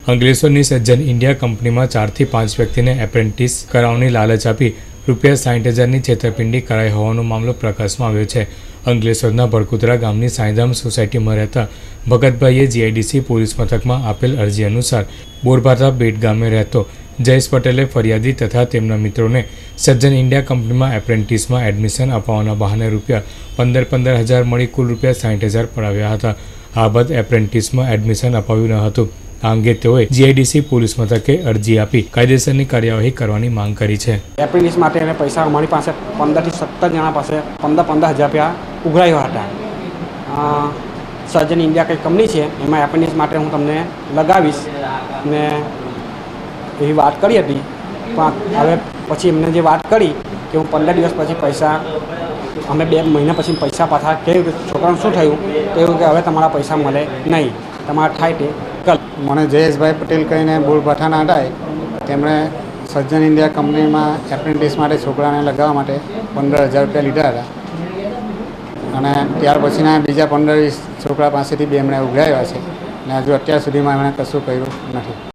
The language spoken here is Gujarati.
અંકલેશ્વરની સજ્જન ઇન્ડિયા કંપનીમાં 4 થી 5 વ્યક્તિને એપ્રેન્ટિસ કરાવવાની લાલચ આપી ₹60,000ની છેતરપિંડી કરાઈ હોવાનો મામલો પ્રકાશમાં આવ્યો છે। અંકલેશ્વરના ભડકુતરા ગામની સાંઈધામ સોસાયટીમાં રહેતા ભગતભાઈએ જીઆઈડીસી પોલીસ મથકમાં આપેલ અરજી અનુસાર બોરભાઠા બેટ ગામે રહેતો જયેશ પટેલે ફરિયાદી તથા તેમના મિત્રોને સજ્જન ઇન્ડિયા કંપનીમાં એપ્રેન્ટિસમાં એડમિશન અપાવવાના બહાને ₹15,000 મળી કુલ ₹60,000 પડાવ્યા હતા। આ બાદ એપ્રેન્ટિસમાં એડમિશન અપાવ્યું ન હતું। આ અંગે તેઓએ જીઆઈડીસી પોલીસ મથકે અરજી આપી કાયદેસરની કાર્યવાહી કરવાની માંગ કરી છે। એપ્રેન્ટિસ માટે એને પૈસા અમારી પાસે 15 થી 17 જણા પાસે 15,000 રૂપિયા ઉઘરાવ્યા હતા। સજ્જન ઇન્ડિયા કંઈ કંપની છે, એમાં એપ્રેન્ટિસ માટે હું તમને લગાવીશ ને એવી વાત કરી હતી। પણ હવે પછી એમને જે વાત કરી કે હું 15 દિવસ પછી પૈસા અમે 2 મહિના પછી પૈસા પાછા કહ્યું કે છોકરાનું શું થયું તો એવું કે હવે તમારા પૈસા મળે નહીં, તમારા થાય તે કલ। મને જયેશભાઈ પટેલ કહીને બોરભાઠાના હતા, તેમણે સજ્જન ઇન્ડિયા કંપનીમાં એપ્રેન્ટિસ માટે છોકરાને લગાવવા માટે 15,000 રૂપિયા લીધા હતા અને ત્યાર પછીના બીજા 15-20 છોકરા પાસેથી બી એમણે ઉઘરાવ્યા છે અને હજુ અત્યાર સુધીમાં એમણે કશું કર્યું નથી।